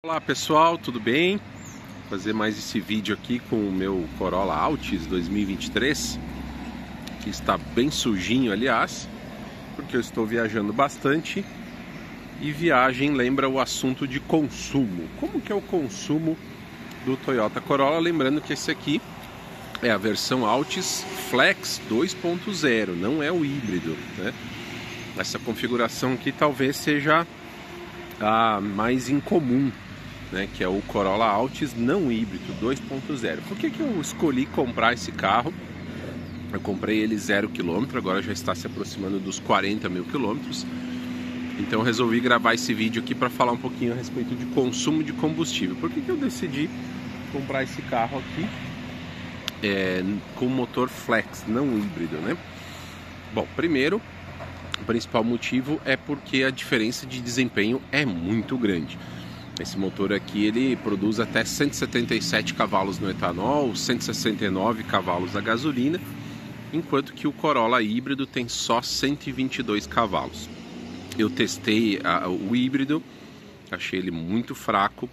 Olá pessoal, tudo bem? Vou fazer mais esse vídeo aqui com o meu Corolla Altis 2023, que está bem sujinho, aliás, porque eu estou viajando bastante e viagem lembra o assunto de consumo. Como que é o consumo do Toyota Corolla? Lembrando que esse aqui é a versão Altis Flex 2.0, não é o híbrido, né? Essa configuração aqui talvez seja a mais incomum, né, que é o Corolla Altis não híbrido 2.0. Por que eu escolhi comprar esse carro? Eu comprei ele 0 km, agora já está se aproximando dos 40 mil quilômetros. Então resolvi gravar esse vídeo aqui para falar um pouquinho a respeito de consumo de combustível. Por que eu decidi comprar esse carro aqui com motor flex, não híbrido, né? Bom, primeiro, o principal motivo é porque a diferença de desempenho é muito grande. Esse motor aqui ele produz até 177 cavalos no etanol, 169 cavalos a gasolina, enquanto que o Corolla híbrido tem só 122 cavalos. Eu testei o híbrido, achei ele muito fraco,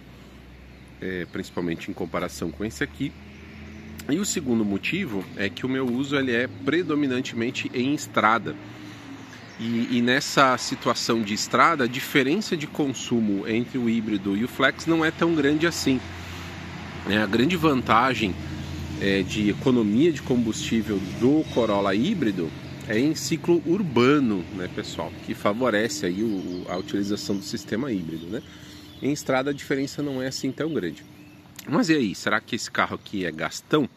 principalmente em comparação com esse aqui. E o segundo motivo é que o meu uso ele é predominantemente em estrada. E nessa situação de estrada, a diferença de consumo entre o híbrido e o flex não é tão grande assim. A grande vantagem de economia de combustível do Corolla híbrido é em ciclo urbano, né, pessoal? Que favorece aí a utilização do sistema híbrido, né? Em estrada a diferença não é assim tão grande. Mas e aí, será que esse carro aqui é gastão?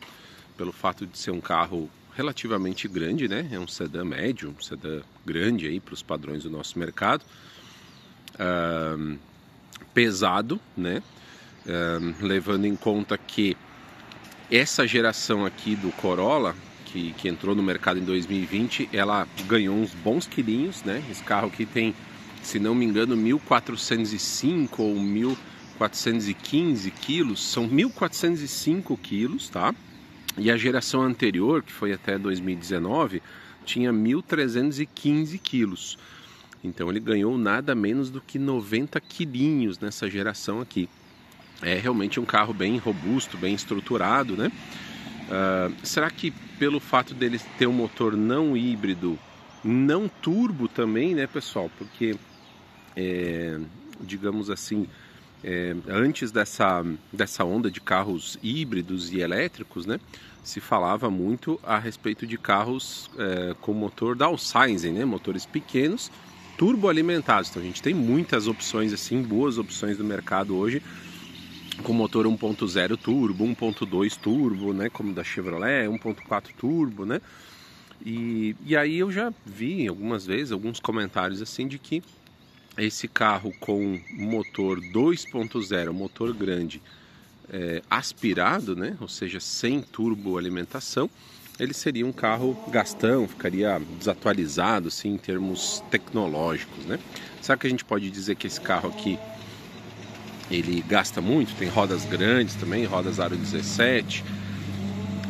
Pelo fato de ser um carro relativamente grande, né? É um sedã médio, um sedã grande aí para os padrões do nosso mercado, pesado, né? Levando em conta que essa geração aqui do Corolla, que entrou no mercado em 2020, ela ganhou uns bons quilinhos, né? Esse carro aqui tem, se não me engano, 1.405 ou 1.415 quilos, são 1.405 quilos, tá? E a geração anterior, que foi até 2019, tinha 1.315 quilos. Então ele ganhou nada menos do que 90 quilinhos nessa geração aqui. É realmente um carro bem robusto, bem estruturado, né? Será que pelo fato dele ter um motor não híbrido, não turbo também, né, pessoal? Porque, digamos assim, antes dessa onda de carros híbridos e elétricos, né, se falava muito a respeito de carros com motor downsizing, né, motores pequenos, turboalimentados. Então a gente tem muitas opções assim, boas opções no mercado hoje, com motor 1.0 turbo, 1.2 turbo, né, como da Chevrolet, 1.4 turbo, né? E aí eu já vi algumas vezes alguns comentários assim de que esse carro com motor 2.0, motor grande, aspirado, né? Ou seja, sem turboalimentação, ele seria um carro gastão, ficaria desatualizado assim, em termos tecnológicos, né? Será que a gente pode dizer que esse carro aqui ele gasta muito? Tem rodas grandes também, rodas aro 17.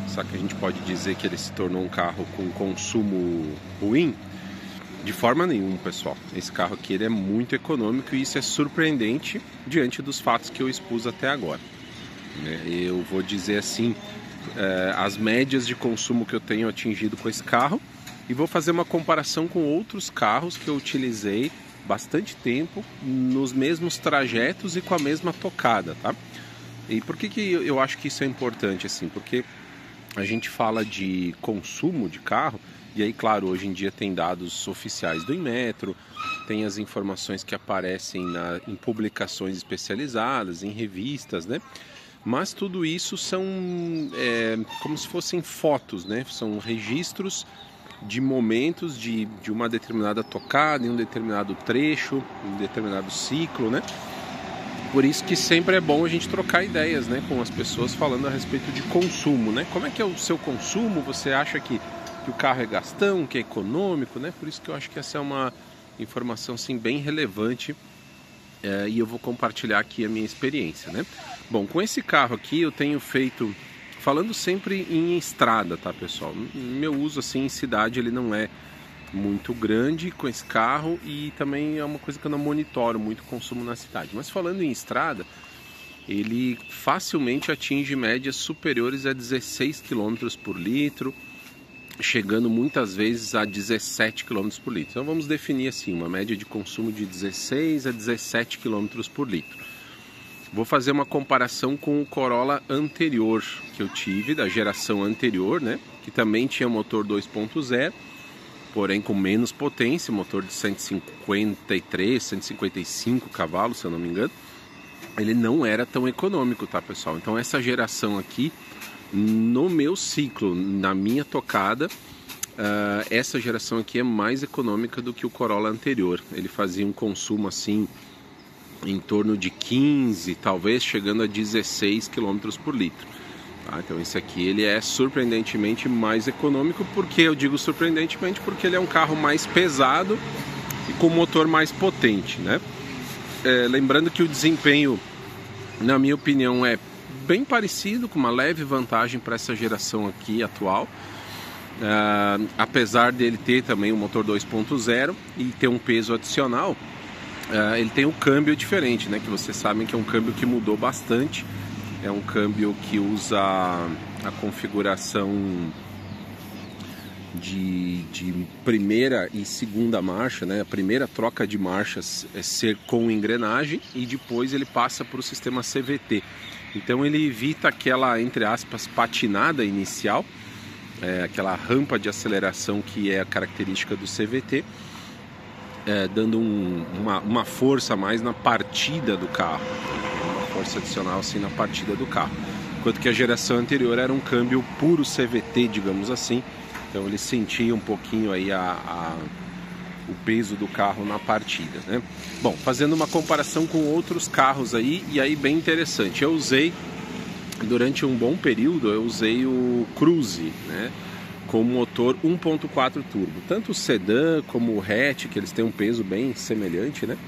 Será que a gente pode dizer que ele se tornou um carro com consumo ruim? De forma nenhuma, pessoal. Esse carro aqui ele é muito econômico e isso é surpreendente diante dos fatos que eu expus até agora. Eu vou dizer assim, as médias de consumo que eu tenho atingido com esse carro e vou fazer uma comparação com outros carros que eu utilizei bastante tempo nos mesmos trajetos e com a mesma tocada, tá? E por que eu acho que isso é importante assim? Porque a gente fala de consumo de carro e aí, claro, hoje em dia tem dados oficiais do Inmetro, tem as informações que aparecem em publicações especializadas, em revistas, né? Mas tudo isso são como se fossem fotos, né? São registros de momentos de uma determinada tocada, em um determinado trecho, em um determinado ciclo, né? Por isso que sempre é bom a gente trocar ideias, né, com as pessoas falando a respeito de consumo, né? Como é que é o seu consumo? Você acha que o carro é gastão, que é econômico, né? Por isso que eu acho que essa é uma informação assim, bem relevante e eu vou compartilhar aqui a minha experiência, né? Bom, com esse carro aqui eu tenho feito, falando sempre em estrada, tá, pessoal? Meu uso assim em cidade ele não é muito grande com esse carro e também é uma coisa que eu não monitoro muito o consumo na cidade. Mas falando em estrada, ele facilmente atinge médias superiores a 16 km por litro, chegando muitas vezes a 17 km por litro. Então vamos definir assim, uma média de consumo de 16 a 17 km por litro. Vou fazer uma comparação com o Corolla anterior que eu tive, da geração anterior, né? Que também tinha motor 2.0, porém com menos potência, motor de 153, 155 cavalos, se eu não me engano. Ele não era tão econômico, tá, pessoal? Então essa geração aqui, no meu ciclo, na minha tocada, essa geração aqui é mais econômica do que o Corolla anterior. Ele fazia um consumo assim em torno de 15, talvez chegando a 16 km por litro. Tá? Então esse aqui ele é surpreendentemente mais econômico. Por que eu digo surpreendentemente? Porque ele é um carro mais pesado e com motor mais potente, né? Lembrando que o desempenho, na minha opinião, é bem parecido, com uma leve vantagem para essa geração aqui atual. Apesar dele ter também um motor 2.0 e ter um peso adicional, ele tem um câmbio diferente, né? Que vocês sabem que é um câmbio que mudou bastante. É um câmbio que usa a configuração de primeira e segunda marcha, né? A primeira troca de marchas é ser com engrenagem e depois ele passa para o sistema CVT. Então ele evita aquela, entre aspas, patinada inicial, aquela rampa de aceleração que é a característica do CVT, dando uma força a mais na partida do carro, uma força adicional assim na partida do carro. Enquanto que a geração anterior era um câmbio puro CVT, digamos assim, então ele sentia um pouquinho aí o peso do carro na partida, né? Bom, fazendo uma comparação com outros carros aí, e aí bem interessante, eu usei, durante um bom período, eu usei o Cruze, né? Com motor 1.4 turbo, tanto o sedã como o hatch, que eles têm um peso bem semelhante, né?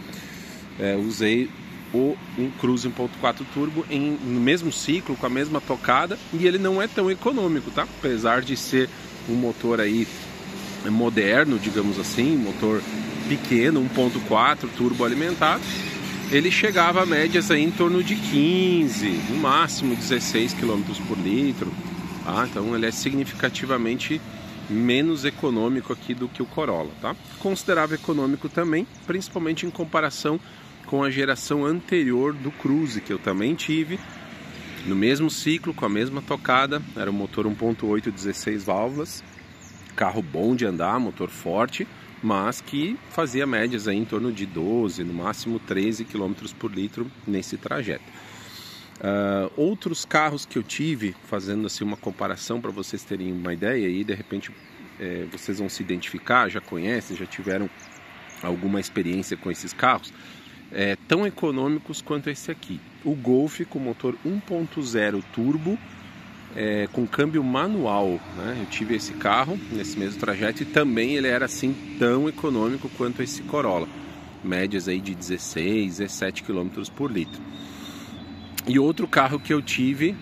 Usei um Cruze 1.4 turbo no mesmo ciclo, com a mesma tocada, e ele não é tão econômico, tá? Apesar de ser um motor aí moderno, digamos assim, motor pequeno, 1.4 turbo alimentado, ele chegava a médias aí em torno de 15, no máximo 16 km por litro. Então ele é significativamente menos econômico aqui do que o Corolla, tá? Considerável econômico também, principalmente em comparação com a geração anterior do Cruze, que eu também tive, no mesmo ciclo, com a mesma tocada, era um motor 1.8, 16 válvulas, carro bom de andar, motor forte, mas que fazia médias aí em torno de 12, no máximo 13 km por litro nesse trajeto. Outros carros que eu tive, fazendo assim uma comparação para vocês terem uma ideia, e de repente vocês vão se identificar, já conhecem, já tiveram alguma experiência com esses carros, tão econômicos quanto esse aqui. O Golf com motor 1.0 turbo, com câmbio manual, né? Eu tive esse carro nesse mesmo trajeto e também ele era assim tão econômico quanto esse Corolla, médias aí de 16, 17 km por litro. E outro carro que eu tive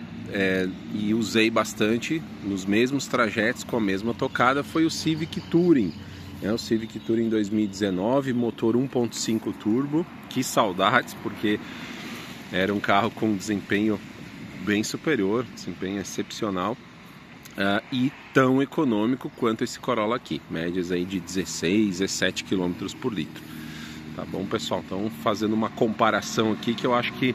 e usei bastante nos mesmos trajetos com a mesma tocada foi o Civic Touring. O Civic Touring 2019, motor 1.5 turbo. Que saudades, porque era um carro com desempenho bem superior, desempenho excepcional, e tão econômico quanto esse Corolla aqui, médias aí de 16, 17 km por litro. Tá bom, pessoal? Então fazendo uma comparação aqui que eu acho que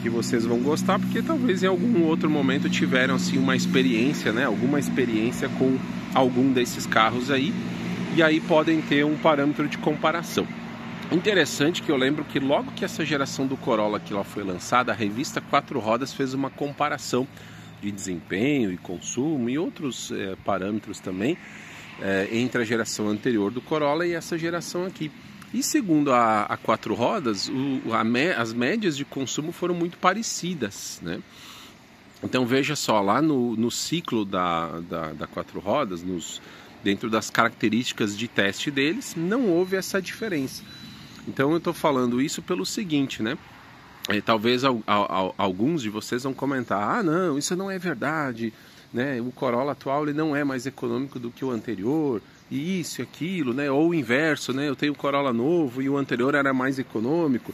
vocês vão gostar, porque talvez em algum outro momento tiveram assim uma experiência, né? Alguma experiência com algum desses carros aí, e aí podem ter um parâmetro de comparação. Interessante que eu lembro que logo que essa geração do Corolla que ela foi lançada, a revista Quatro Rodas fez uma comparação de desempenho e consumo e outros parâmetros também entre a geração anterior do Corolla e essa geração aqui. E segundo a Quatro Rodas, as médias de consumo foram muito parecidas, né? Então veja só, lá no ciclo da Quatro Rodas, dentro das características de teste deles, não houve essa diferença. Então eu estou falando isso pelo seguinte, né? Talvez alguns de vocês vão comentar, não, isso não é verdade, né? O Corolla atual ele não é mais econômico do que o anterior, e isso e aquilo, né? Ou o inverso, né? Eu tenho o Corolla novo e o anterior era mais econômico.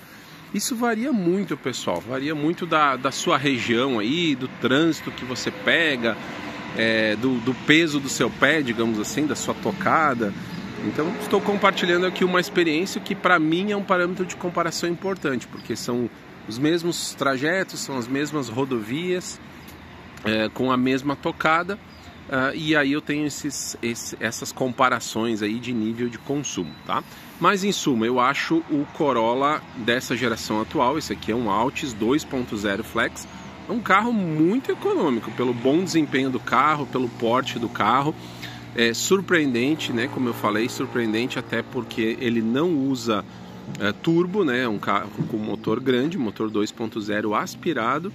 Isso varia muito, pessoal, varia muito da sua região aí, do trânsito que você pega, do peso do seu pé, digamos assim, da sua tocada. Então estou compartilhando aqui uma experiência que para mim é um parâmetro de comparação importante, porque são os mesmos trajetos, são as mesmas rodovias, com a mesma tocada, e aí eu tenho essas comparações aí de nível de consumo, tá? Mas em suma, eu acho o Corolla dessa geração atual, esse aqui é um Altis 2.0 Flex, é um carro muito econômico, pelo bom desempenho do carro, pelo porte do carro. É surpreendente, né? Como eu falei, surpreendente até porque ele não usa turbo, né? É um carro com motor grande, motor 2.0 aspirado,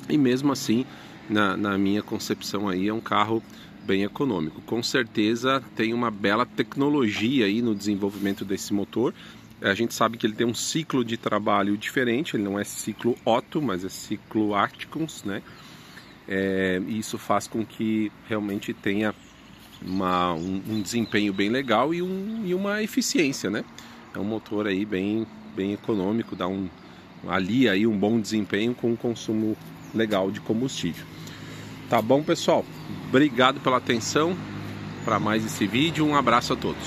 e mesmo assim, na minha concepção aí, é um carro bem econômico. Com certeza tem uma bela tecnologia aí no desenvolvimento desse motor. A gente sabe que ele tem um ciclo de trabalho diferente, ele não é ciclo Otto, mas é ciclo Acticons, né? E isso faz com que realmente tenha um desempenho bem legal e uma eficiência, né? É um motor aí bem econômico, alia aí um bom desempenho com um consumo legal de combustível. Tá bom, pessoal? Obrigado pela atenção para mais esse vídeo. Um abraço a todos.